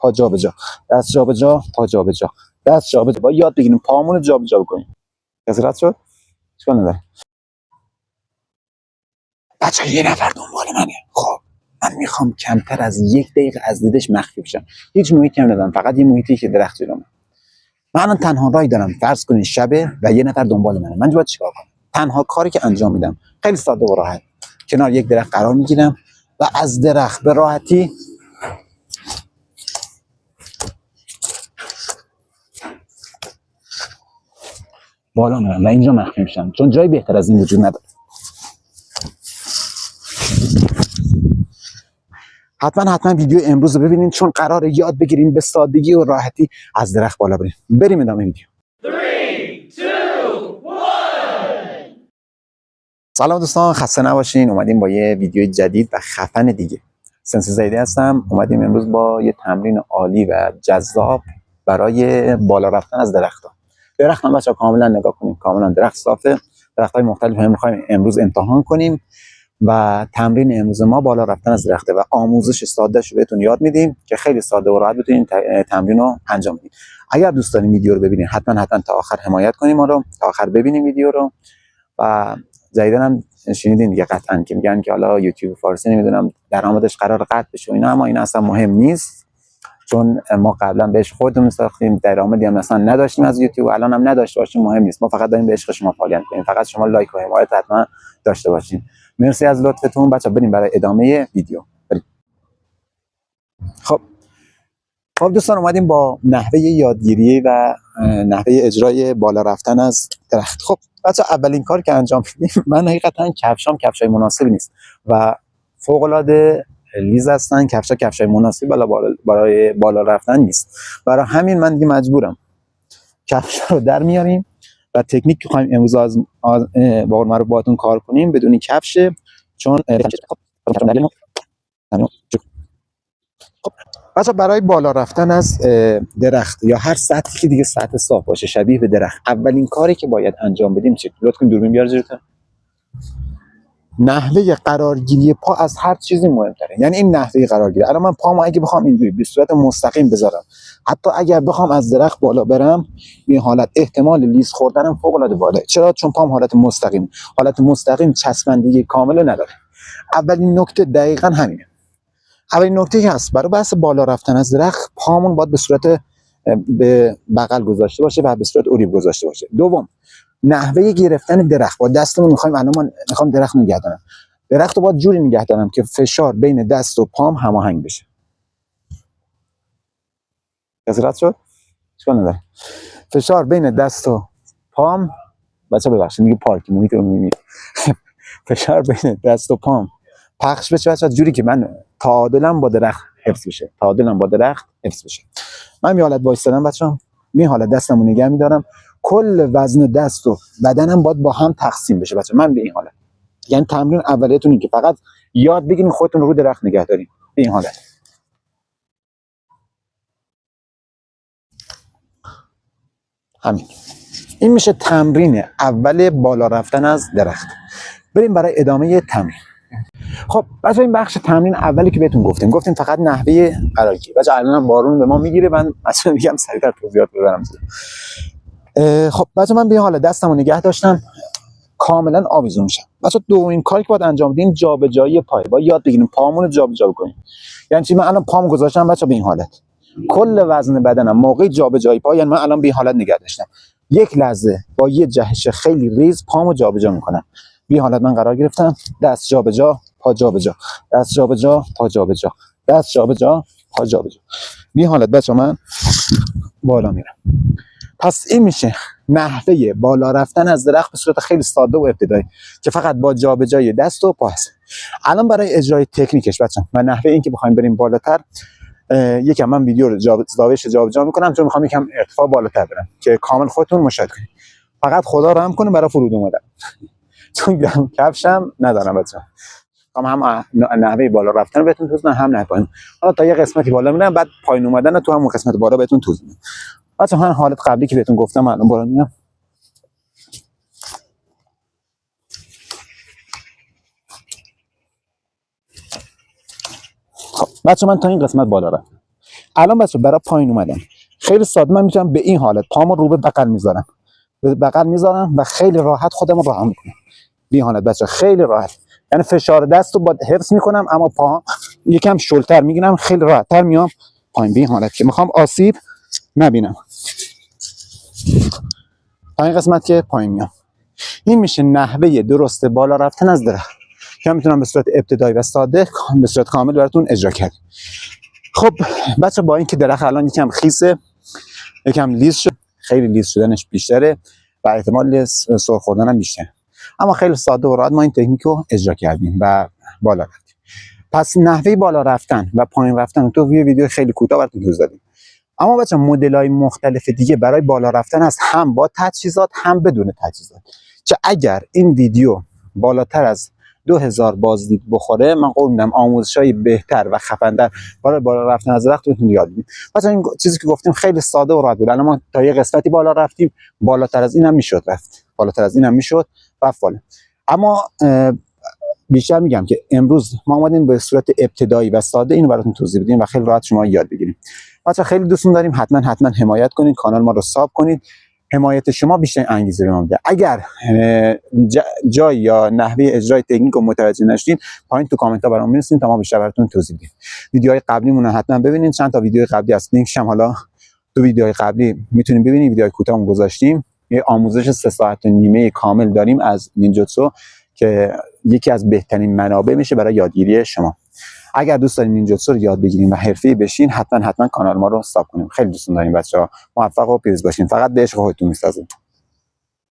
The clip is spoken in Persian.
پا جابجا، دست جابجا، پا جابجا، دست جابجا. با یاد بگیریم پامون رو جابجا بکنیم. کسی رد شد؟ چیکار نداره. بچه‌ها یه نفر دنبال منه. خب من میخوام کمتر از 1 دقیقه از دیدش مخفی بشم. هیچ محیطی هم ندارم، فقط یه محیطی که درخت جلومه. من الان تنها راه دارم، فرض کنید شبه و یه نفر دنبال منه. من باید چیکار کنم؟ تنها کاری که انجام میدم خیلی ساده و راحت. کنار یک درخت قرار میگیرم و از درخت به راحتی بالا میرم و اینجا مخفی میشم، چون جای بهتر از این وجود نداره. حتما ویدیو امروز رو ببینید، چون قراره یاد بگیریم به سادگی و راحتی از درخت بالا بریم. بریم ادامه ویدیو. 3 2 1. سلام دوستان، خسته نباشین. اومدیم با یه ویدیو جدید و خفن دیگه. سنسی زیدی هستم. اومدیم امروز با یه تمرین عالی و جذاب برای بالا رفتن از درخت‌ها. درخت هم بچه‌ها کاملا نگاه کنیم، کاملا درخت صافه. درخت‌های مختلف هم می‌خوایم امروز امتحان کنیم و تمرین امروز ما بالا رفتن از درخته و آموزش ساده‌اش رو بهتون یاد میدیم که خیلی ساده و راحت بتونین تمرین رو انجام بدید. اگر دوست دارین ویدیو رو ببینید، حتما تا آخر حمایت کنیم ما رو، تا آخر ببینیم ویدیو رو. و جدیدن هم شنیدین دیگه قطعا که میگن که حالا یوتیوب فارسی نمیدونم درآمدش قرار قطع بشه و اینا، اما این اصلا مهم نیست، چون ما قبلا بهش خودمون ساختیم، درآمدی هم اصلا نداشتیم از یوتیوب، الان هم نداشته باشیم مهم نیست. ما فقط داریم به عشق شما فعالیت کنیم، فقط شما لایک و حمایت حتما داشته باشین. مرسی از لطفتون بچا. بریم برای ادامه ویدیو. خب دوستان، اومدیم با نحوه یادگیری و نحوه اجرای بالا رفتن از درخت. خب بچا، اولین کار که انجام میدیم، من حقیقتا کفشای مناسبی نیست و فوق العاده لیز هستن. کفشای مناسبی برای بالا رفتن نیست. برای همین من دیگه مجبورم کفشا رو در میاریم و تکنیک که خواهیم امروز از با رو باهاتون کار کنیم بدون کفشه، چون بچه برای بالا رفتن از درخت یا هر سطحی که دیگه سطح صاف باشه شبیه به درخت، اولین کاری که باید انجام بدیم چیه؟ لطفاً کن دوربین بیار جلوتر. نحوه قرارگیری پا از هر چیزی مهمتره. یعنی این نحوه قرارگیری، الان من پامو اگه بخوام اینجوری به صورت مستقیم بذارم، حتی اگر بخوام از درخت بالا برم، این حالت احتمال لیز خوردنم فوق العاده بالاه. چرا؟ چون پام حالت مستقیم چسبندگی کامل نداره. اولین نکته دقیقاً همینه. اولین نکته که هست برای بحث بالا رفتن از درخت، پامون باید به صورت به بغل گذاشته باشه و به صورت اوریب گذاشته باشه. دوم، نحوه گرفتن درخت با دستمون الان من میخوام درخت نگه دارم. درخت رو باید جوری نگه دارم که فشار بین دست و پام هماهنگ بشه. کسی رد شد؟ چیکار نداره. فشار بین دست و پام، بچه‌ها ببخشید دیگه پارکینگ میگم. فشار بین دست و پام پخش بشه بچه‌ها، جوری که من تعادلم با درخت حفظ بشه. من یه حالت وایسادم بچه‌ها، این حالت دستمو نگه می‌دارم، کل وزن دست و بدنم باید با هم تقسیم بشه بچه‌ها. من به این حالت، یعنی تمرین اولیتون اینه که فقط یاد بگیرین خودتون رو درخت نگه دارین به این حالت. همین. این میشه تمرین اول بالا رفتن از درخت. بریم برای ادامه تمرین. خب بچه‌ها، این بخش تمرین اولی که بهتون گفتیم فقط نحوه قرارگیری. بچه‌ها الان بارون به ما میگیره، من اصلا میگم سریعتر توضیحات ببرم. خب بچه‌ها، من به این حالت دستمو نگه داشتم، کاملا آویزون میشم. بچه‌ها دومین کاری که باید انجام بدیم جابجایی پای. باید یاد بگیریم پامون رو جابجا کنیم. یعنی چی؟ من الان پامو گذاشتم بچه‌ها به این حالت، کل وزن بدنم موقع جابجایی پای، یعنی من الان به این حالت نگه داشتم، یک لحظه با یه جهش خیلی ریز پامو جابجا میکنم. به این حالت من قرار گرفتم، دست جابجا، پا جابجا، دست جابجا، پا جابجا، دست جابجا، پا جابجا. به این حالت بچه‌ها من بالا میرم. پس این میشه نحوه بالا رفتن از درخت به صورت خیلی ساده و ابتدایی که فقط با جابجایی دست و پا هست. الان برای اجرای تکنیکش بچه‌ها و نحوه این که بخوایم بریم بالاتر، یکم من ویدیو رو زاویه‌اش جابجا میکنم، چون میخوام یکم ارتفاع بالاتر برم که کامل خودتون مشاهده کنید. فقط خدا رحم کنه برای فرود اومدن، چون کفشم ندارم بچه‌ها. هم نحوه بالا رفتن رو بهتون توضیح میدم، هم نحوه پایین. حالا تا یه قسمتی بالا میرم، بعد پایین اومدن تو همون قسمت بالا بهتون توضیح میدم. بچه‌ها من حالت قبلی که بهتون گفتم الان بالا میام. خب بچه‌ها من تا این قسمت بالا رفتم. الان بچه برای پایین اومدن خیلی ساده من میتونم به این حالت پامو رو به بغل میذارم، به بغل میذارم و خیلی راحت خودم رو رها میکنم. به این حالت بچه خیلی راحت، یعنی فشار دست رو با حفظ میکنم اما پا یکم شلتر میگیرم، خیلی راحت‌تر میام پایین به این حالت که میخوام آسیب نبینم. تا این قسمت که پایین میام. این میشه نحوه درست بالا رفتن از درخت که من میتونم به صورت ابتدایی و ساده به صورت کامل براتون اجرا کنم. خب بچه با اینکه درخت الان یکم خیسه، یکم لیز شد، خیلی لیز شدنش بیشتره و احتمال سر خوردن هم بیشتره، اما خیلی ساده و راحت ما این تکنیک رو اجرا کردیم و بالا رفتیم. پس نحوه بالا رفتن و پایین رفتن تو ویدیو خیلی کوتاه براتون توضیح دادیم. اما بچه مدل‌های مختلف دیگه برای بالا رفتن هست، هم با تجهیزات هم بدون تجهیزات، که اگر این ویدیو بالاتر از 2000 بازدید بخوره من قول میدم آموزش‌های بهتر و خفن‌تر برای بالا رفتن از درخت بهتون یاد میدم. مثلا این چیزی که گفتیم خیلی ساده و راحت بود. الان ما تا یه قسمتی بالا رفتیم، بالاتر از این هم میشد رفت، بالاتر از این هم میشد رفت بالا. اما بیشتر میگم که امروز ما اومدیم به صورت ابتدایی و ساده اینو براتون توضیح بدیم و خیلی راحت شما یاد بگیریم. بچه‌ها خیلی دوستون داریم، حتما حمایت کنید، کانال ما رو ساب کنید. حمایت شما بیشتر انگیزه به ما میده. اگر جای یا نحوه اجرای تکنیک رو متوجه نشدین پایین تو کامنت ها برام بنویسین تا ما بیشتر براتون توضیح بدیم. ویدیوهای قبلیمون رو حتما ببینید، چند تا ویدیو قبلی هست لینکش هم حالا تو ویدیوهای قبلی میتونید ببینید. ویدیوهای کوتاهمون گذاشتیم، یه آموزش 3 ساعت و نیمه کامل داریم از نینجاتسو که یکی از بهترین منابع میشه برای یادگیری شما. اگر دوست دارین نینجاتسو رو یاد بگیرین و حرفه‌ای بشین حتما کانال ما رو ساب کنید. خیلی دوستون داریم بچه‌ها، موفق و پیروز باشین. فقط به عشق خودتون میسازید.